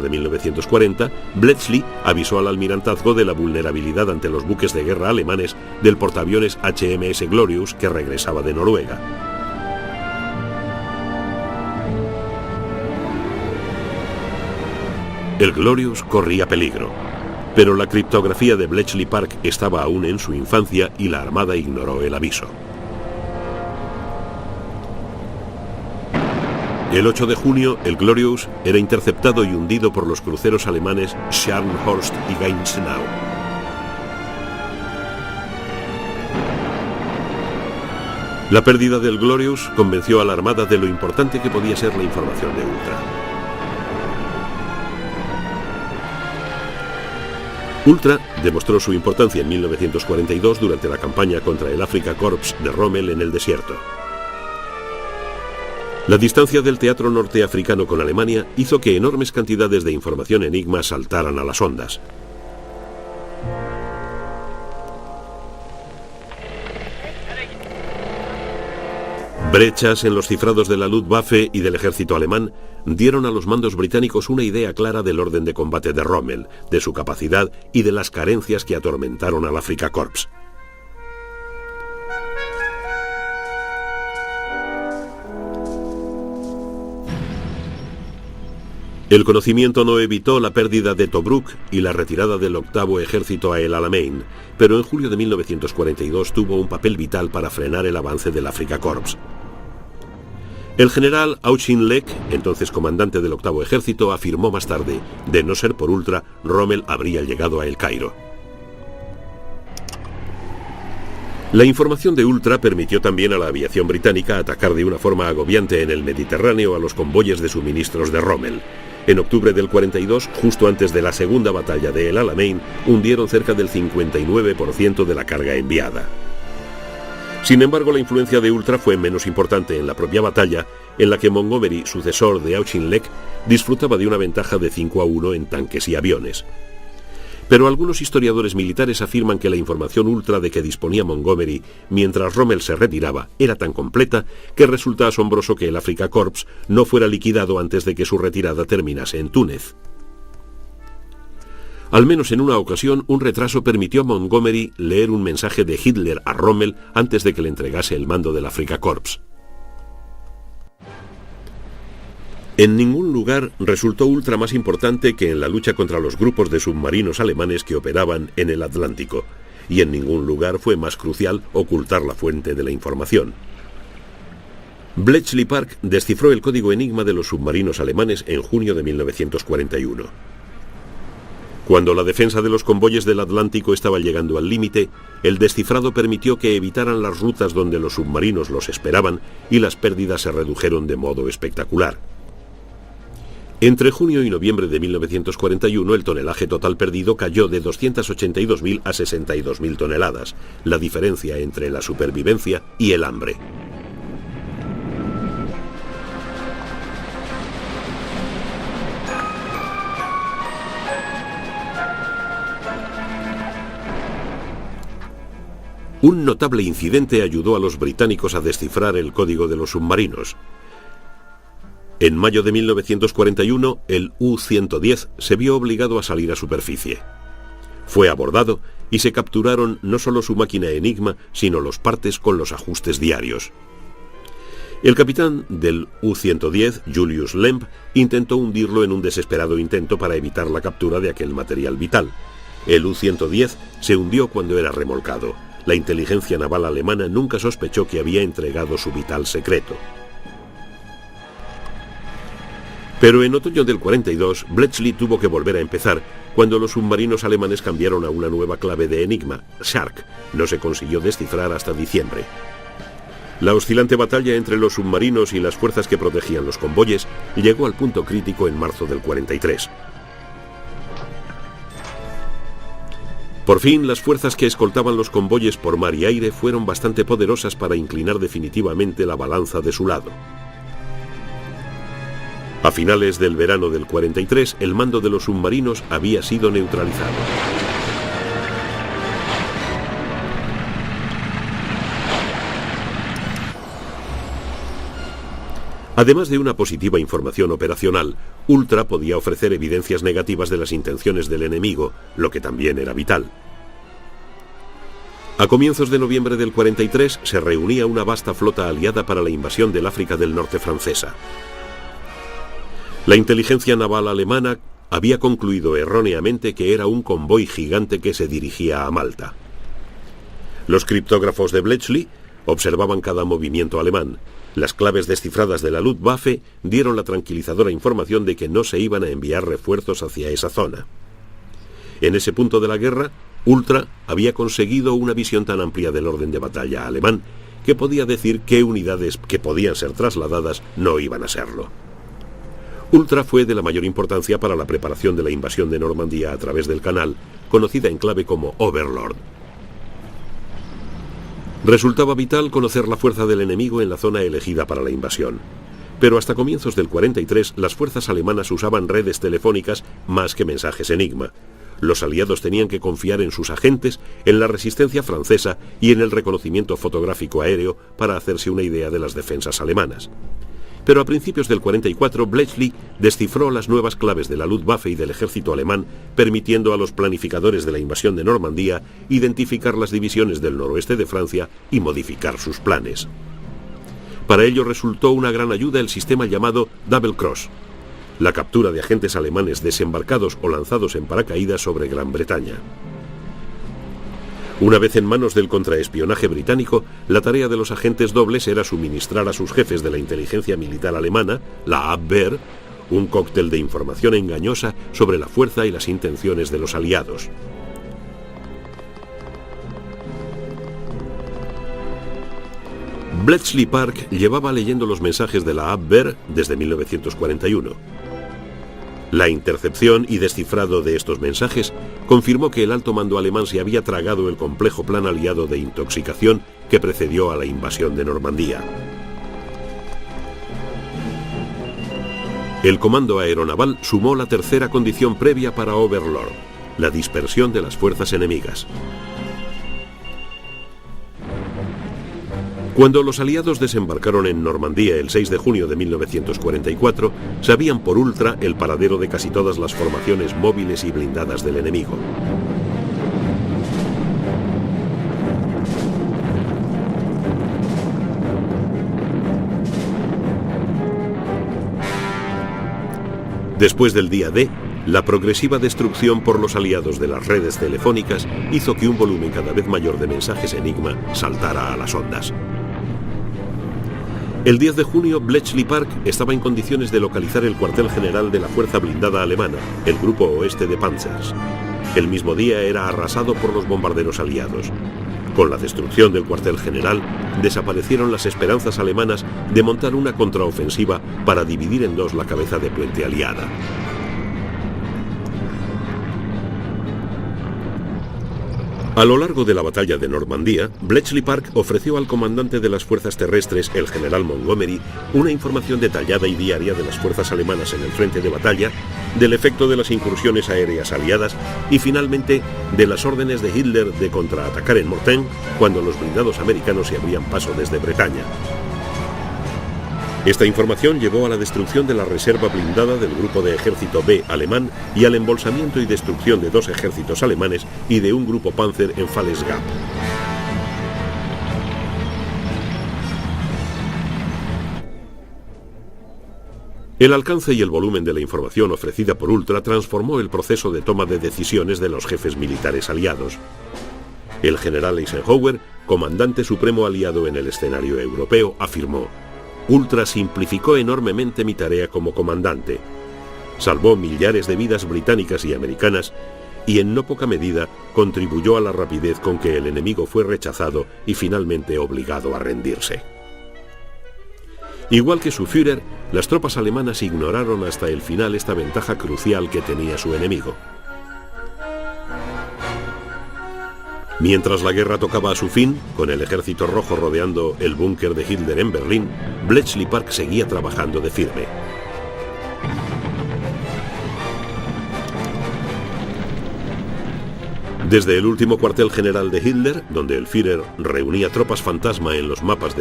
de 1940, Bletchley avisó al almirantazgo de la vulnerabilidad ante los buques de guerra alemanes del portaaviones HMS Glorious que regresaba de Noruega. El Glorious corría peligro, pero la criptografía de Bletchley Park estaba aún en su infancia y la Armada ignoró el aviso. El 8 de junio, el Glorious era interceptado y hundido por los cruceros alemanes Scharnhorst y Gneisenau. La pérdida del Glorious convenció a la Armada de lo importante que podía ser la información de Ultra. Ultra demostró su importancia en 1942 durante la campaña contra el Afrika Korps de Rommel en el desierto. La distancia del teatro norteafricano con Alemania hizo que enormes cantidades de información enigma saltaran a las ondas. Brechas en los cifrados de la Luftwaffe y del ejército alemán dieron a los mandos británicos una idea clara del orden de combate de Rommel, de su capacidad y de las carencias que atormentaron al Afrika Korps. El conocimiento no evitó la pérdida de Tobruk y la retirada del octavo ejército a El Alamein, pero en julio de 1942 tuvo un papel vital para frenar el avance del Afrika Korps. El general Auchin Leck, entonces comandante del octavo ejército, afirmó más tarde: de no ser por Ultra, Rommel habría llegado a El Cairo. La información de Ultra permitió también a la aviación británica atacar de una forma agobiante en el Mediterráneo a los convoyes de suministros de Rommel. En octubre del 42, justo antes de la segunda batalla de El Alamein, hundieron cerca del 59% de la carga enviada. Sin embargo, la influencia de Ultra fue menos importante en la propia batalla, en la que Montgomery, sucesor de Auchinleck, disfrutaba de una ventaja de 5-1 en tanques y aviones. Pero algunos historiadores militares afirman que la información ultra de que disponía Montgomery mientras Rommel se retiraba era tan completa que resulta asombroso que el Afrika Korps no fuera liquidado antes de que su retirada terminase en Túnez. Al menos en una ocasión, un retraso permitió a Montgomery leer un mensaje de Hitler a Rommel antes de que le entregase el mando del Afrika Korps. En ningún lugar resultó Ultra más importante que en la lucha contra los grupos de submarinos alemanes que operaban en el Atlántico, y en ningún lugar fue más crucial ocultar la fuente de la información. Bletchley Park descifró el código enigma de los submarinos alemanes en junio de 1941. Cuando la defensa de los convoyes del Atlántico estaba llegando al límite, el descifrado permitió que evitaran las rutas donde los submarinos los esperaban y las pérdidas se redujeron de modo espectacular. Entre junio y noviembre de 1941, el tonelaje total perdido cayó de 282.000 a 62.000 toneladas, la diferencia entre la supervivencia y el hambre. Un notable incidente ayudó a los británicos a descifrar el código de los submarinos. En mayo de 1941, el U-110 se vio obligado a salir a superficie. Fue abordado y se capturaron no solo su máquina Enigma, sino los partes con los ajustes diarios. El capitán del U-110, Julius Lemp, intentó hundirlo en un desesperado intento para evitar la captura de aquel material vital. El U-110 se hundió cuando era remolcado. La inteligencia naval alemana nunca sospechó que había entregado su vital secreto. Pero en otoño del 42, Bletchley tuvo que volver a empezar, cuando los submarinos alemanes cambiaron a una nueva clave de enigma, Shark. No se consiguió descifrar hasta diciembre. La oscilante batalla entre los submarinos y las fuerzas que protegían los convoyes llegó al punto crítico en marzo del 43. Por fin, las fuerzas que escoltaban los convoyes por mar y aire fueron bastante poderosas para inclinar definitivamente la balanza de su lado. A finales del verano del 43, el mando de los submarinos había sido neutralizado. Además de una positiva información operacional, Ultra podía ofrecer evidencias negativas de las intenciones del enemigo, lo que también era vital. A comienzos de noviembre del 43 se reunía una vasta flota aliada para la invasión del África del Norte francesa. La inteligencia naval alemana había concluido erróneamente que era un convoy gigante que se dirigía a Malta. Los criptógrafos de Bletchley observaban cada movimiento alemán. Las claves descifradas de la Luftwaffe dieron la tranquilizadora información de que no se iban a enviar refuerzos hacia esa zona. En ese punto de la guerra, Ultra había conseguido una visión tan amplia del orden de batalla alemán que podía decir qué unidades que podían ser trasladadas no iban a serlo. Ultra fue de la mayor importancia para la preparación de la invasión de Normandía a través del canal, conocida en clave como Overlord. Resultaba vital conocer la fuerza del enemigo en la zona elegida para la invasión. Pero hasta comienzos del 43 las fuerzas alemanas usaban redes telefónicas más que mensajes enigma. Los aliados tenían que confiar en sus agentes, en la resistencia francesa y en el reconocimiento fotográfico aéreo para hacerse una idea de las defensas alemanas. Pero a principios del 44 Bletchley descifró las nuevas claves de la Luftwaffe y del ejército alemán, permitiendo a los planificadores de la invasión de Normandía identificar las divisiones del noroeste de Francia y modificar sus planes. Para ello resultó una gran ayuda el sistema llamado Double Cross, la captura de agentes alemanes desembarcados o lanzados en paracaídas sobre Gran Bretaña. Una vez en manos del contraespionaje británico, la tarea de los agentes dobles era suministrar a sus jefes de la inteligencia militar alemana, la Abwehr, un cóctel de información engañosa sobre la fuerza y las intenciones de los aliados. Bletchley Park llevaba leyendo los mensajes de la Abwehr desde 1941. La intercepción y descifrado de estos mensajes confirmó que el alto mando alemán se había tragado el complejo plan aliado de intoxicación que precedió a la invasión de Normandía. El comando aeronaval sumó la tercera condición previa para Overlord, la dispersión de las fuerzas enemigas. Cuando los aliados desembarcaron en Normandía el 6 de junio de 1944, sabían por Ultra el paradero de casi todas las formaciones móviles y blindadas del enemigo. Después del día D, la progresiva destrucción por los aliados de las redes telefónicas hizo que un volumen cada vez mayor de mensajes enigma saltara a las ondas. El 10 de junio, Bletchley Park estaba en condiciones de localizar el cuartel general de la fuerza blindada alemana, el Grupo Oeste de Panzers. El mismo día era arrasado por los bombarderos aliados. Con la destrucción del cuartel general, desaparecieron las esperanzas alemanas de montar una contraofensiva para dividir en dos la cabeza de puente aliada. A lo largo de la batalla de Normandía, Bletchley Park ofreció al comandante de las fuerzas terrestres, el general Montgomery, una información detallada y diaria de las fuerzas alemanas en el frente de batalla, del efecto de las incursiones aéreas aliadas y finalmente de las órdenes de Hitler de contraatacar en Mortain cuando los blindados americanos se abrían paso desde Bretaña. Esta información llevó a la destrucción de la reserva blindada del Grupo de Ejército B alemán y al embolsamiento y destrucción de dos ejércitos alemanes y de un grupo Panzer en Falles Gap. El alcance y el volumen de la información ofrecida por Ultra transformó el proceso de toma de decisiones de los jefes militares aliados. El general Eisenhower, comandante supremo aliado en el escenario europeo, afirmó: Ultra simplificó enormemente mi tarea como comandante. Salvó millares de vidas británicas y americanas y en no poca medida contribuyó a la rapidez con que el enemigo fue rechazado y finalmente obligado a rendirse. Igual que su Führer, las tropas alemanas ignoraron hasta el final esta ventaja crucial que tenía su enemigo. Mientras la guerra tocaba a su fin, con el ejército rojo rodeando el búnker de Hitler en Berlín, Bletchley Park seguía trabajando de firme. Desde el último cuartel general de Hitler, donde el Führer reunía tropas fantasma en los mapas de